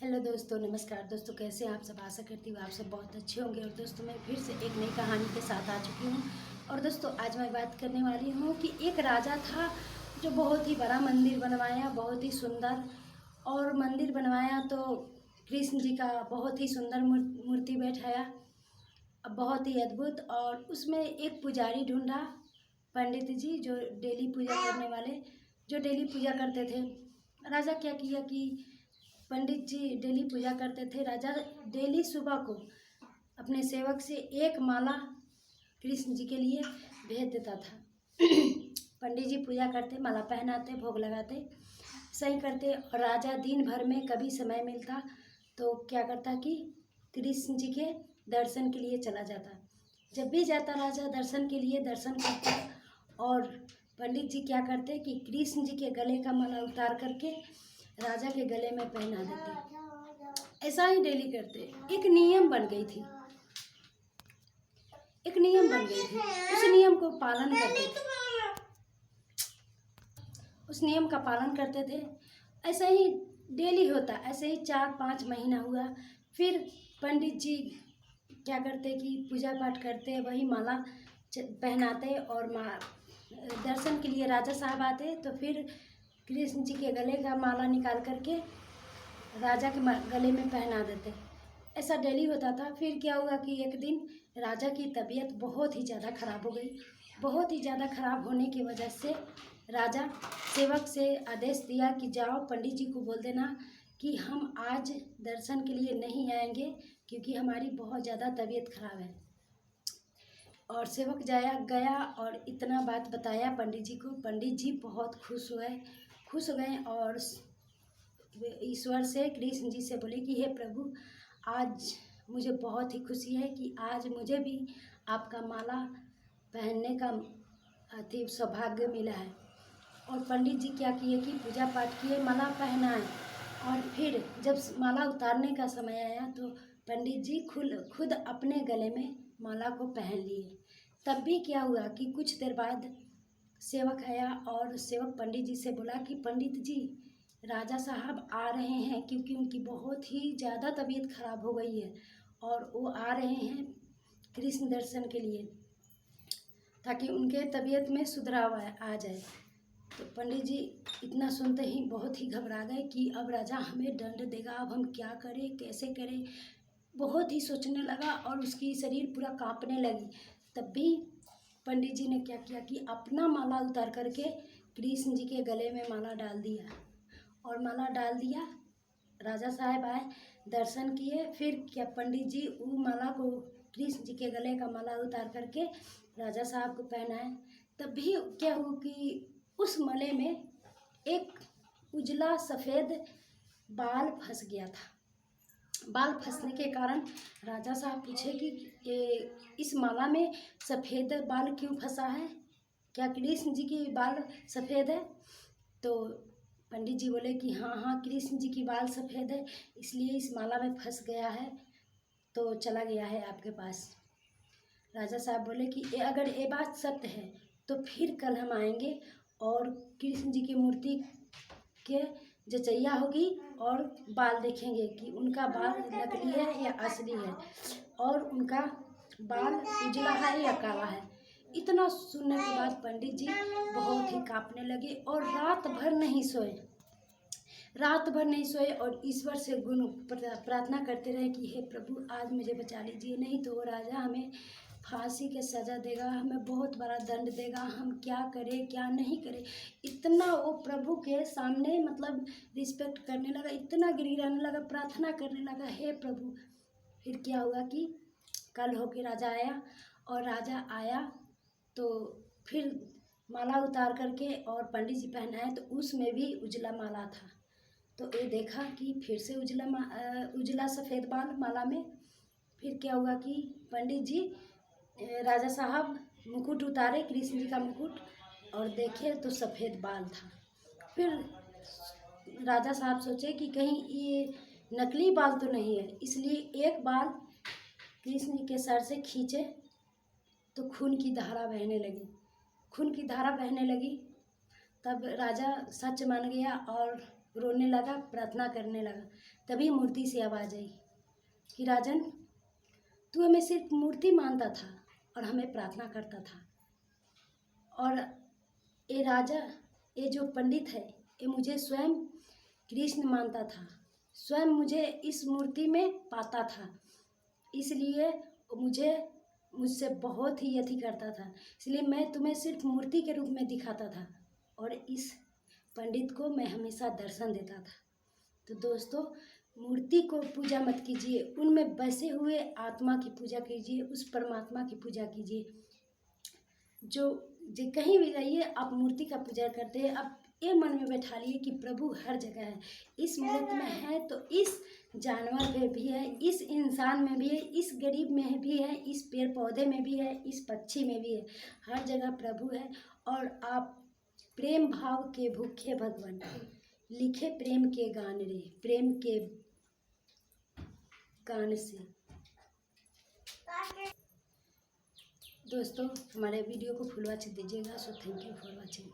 Hello दोस्तों, नमस्कार दोस्तों। कैसे हैं आप सब? आशा करती हूँ आप सब बहुत अच्छे होंगे। और दोस्तों मैं फिर से एक नई कहानी के साथ आ चुकी हूँ। और दोस्तों आज मैं बात करने वाली हूँ कि एक राजा था जो बहुत ही बड़ा मंदिर बनवाया, बहुत ही सुंदर। और मंदिर बनवाया तो कृष्ण जी का बहुत ही सुंदर मूर्ति बैठाया, बहुत ही अद्भुत। और उसमें एक पुजारी ढूंढा, पंडित जी जो डेली पूजा करने वाले, जो डेली पूजा करते थे। राजा क्या किया कि पंडित जी डेली पूजा करते थे। राजा डेली सुबह को अपने सेवक से एक माला कृष्ण जी के लिए भेज देता था। पंडित जी पूजा करते, माला पहनाते, भोग लगाते, सही करते। और राजा दिन भर में कभी समय मिलता तो क्या करता कि कृष्ण जी के दर्शन के लिए चला जाता। जब भी जाता राजा दर्शन के लिए, दर्शन करता। और पंडित जी क्या करते कि कृष्ण जी के गले का माला उतार करके राजा के गले में पहना देते। ऐसा ही डेली करते। एक नियम बन गई थी, एक नियम बन गई थी। उस नियम को पालन करते थे, उस नियम का पालन करते थे। ऐसा ही डेली होता। ऐसे ही 4-5 महीना हुआ। फिर पंडित जी क्या करते कि पूजा पाठ करते, वही माला पहनाते। और दर्शन के लिए राजा साहब आते तो फिर कृष्ण जी के गले का माला निकाल करके राजा के गले में पहना देते। ऐसा डेली होता था। फिर क्या हुआ कि एक दिन राजा की तबीयत बहुत ही ज़्यादा खराब हो गई। बहुत ही ज़्यादा खराब होने की वजह से राजा सेवक से आदेश दिया कि जाओ पंडित जी को बोल देना कि हम आज दर्शन के लिए नहीं आएंगे क्योंकि हमारी बहुत ज़्यादा तबीयत खराब है। और सेवक गया और इतना बात बताया पंडित जी को। पंडित जी बहुत खुश हो गए और ईश्वर से, कृष्ण जी से बोले कि हे प्रभु, आज मुझे बहुत ही खुशी है कि आज मुझे भी आपका माला पहनने का सौभाग्य मिला है। और पंडित जी क्या किए कि पूजा पाठ किए, माला पहनाए। और फिर जब माला उतारने का समय आया तो पंडित जी खुद अपने गले में माला को पहन लिए। तब भी क्या हुआ कि कुछ देर बाद सेवक आया और सेवक पंडित जी से बोला कि पंडित जी, राजा साहब आ रहे हैं क्योंकि उनकी बहुत ही ज़्यादा तबीयत खराब हो गई है और वो आ रहे हैं कृष्ण दर्शन के लिए ताकि उनके तबीयत में सुधराव आ जाए। तो पंडित जी इतना सुनते ही बहुत ही घबरा गए कि अब राजा हमें दंड देगा, अब हम क्या करें, कैसे करें। बहुत ही सोचने लगा और उसकी शरीर पूरा कांपने लगी। तब भी पंडित जी ने क्या किया कि अपना माला उतार करके कृष्ण जी के गले में माला डाल दिया। और माला डाल दिया। राजा साहब आए, दर्शन किए। फिर क्या पंडित जी वो माला को, कृष्ण जी के गले का माला उतार करके राजा साहब को पहनाए। तब भी क्या हुआ कि उस माले में एक उजला सफ़ेद बाल फंस गया था। बाल फंसने के कारण राजा साहब पूछे कि इस माला में सफ़ेद बाल क्यों फंसा है, क्या कृष्ण जी की बाल सफ़ेद है? तो पंडित जी बोले कि हाँ, कृष्ण जी की बाल सफ़ेद है, इसलिए इस माला में फंस गया है, तो चला गया है आपके पास। राजा साहब बोले कि अगर ये बात सत्य है तो फिर कल हम आएंगे और कृष्ण जी की मूर्ति के जचैया होगी और बाल देखेंगे कि उनका बाल नकली है या असली है, और उनका बाल उजला है या काला है। इतना सुनने के बाद पंडित जी बहुत ही कांपने लगे और रात भर नहीं सोए और ईश्वर से गुण प्रार्थना करते रहे कि हे प्रभु, आज मुझे बचा लीजिए, नहीं तो वो राजा हमें फांसी के सज़ा देगा, हमें बहुत बड़ा दंड देगा, हम क्या करें क्या नहीं करें। इतना वो प्रभु के सामने मतलब रिस्पेक्ट करने लगा, इतना गिड़गिड़ाने लगा, प्रार्थना करने लगा, हे प्रभु। फिर क्या हुआ कि कल होके राजा आया, और राजा आया तो फिर माला उतार करके और पंडित जी पहनाए तो उसमें भी उजला माला था। तो ये देखा कि फिर से उजला सफ़ेद बाल माला में। फिर क्या हुआ कि पंडित जी, राजा साहब मुकुट उतारे, कृष्ण जी का मुकुट, और देखे तो सफ़ेद बाल था। फिर राजा साहब सोचे कि कहीं ये नकली बाल तो नहीं है, इसलिए एक बाल कृष्ण जी के सर से खींचे तो खून की धारा बहने लगी। तब राजा सच मान गया और रोने लगा, प्रार्थना करने लगा। तभी मूर्ति से आवाज़ आई कि राजन, तू हमें सिर्फ मूर्ति मानता था और हमें प्रार्थना करता था, और ये राजा, ये जो पंडित है, ये मुझे स्वयं कृष्ण मानता था, स्वयं मुझे इस मूर्ति में पाता था, इसलिए मुझसे बहुत ही अति करता था, इसलिए मैं तुम्हें सिर्फ मूर्ति के रूप में दिखाता था और इस पंडित को मैं हमेशा दर्शन देता था। तो दोस्तों, मूर्ति को पूजा मत कीजिए, उनमें बसे हुए आत्मा की पूजा कीजिए, उस परमात्मा की पूजा कीजिए। जो कहीं भी जाइए, आप मूर्ति का पूजा करते हैं, आप ये मन में बैठा लिए कि प्रभु हर जगह है, इस मूर्ति में है तो इस जानवर में भी है, इस इंसान में भी है, इस गरीब में भी है, इस पेड़ पौधे में भी है, इस पक्षी में भी है, हर जगह प्रभु है। और आप प्रेम भाव के भूखे भगवान, लिखे प्रेम के गान रे, प्रेम के गान से। दोस्तों, हमारे वीडियो को फुल वॉच दीजिएगा। So thank you for watching.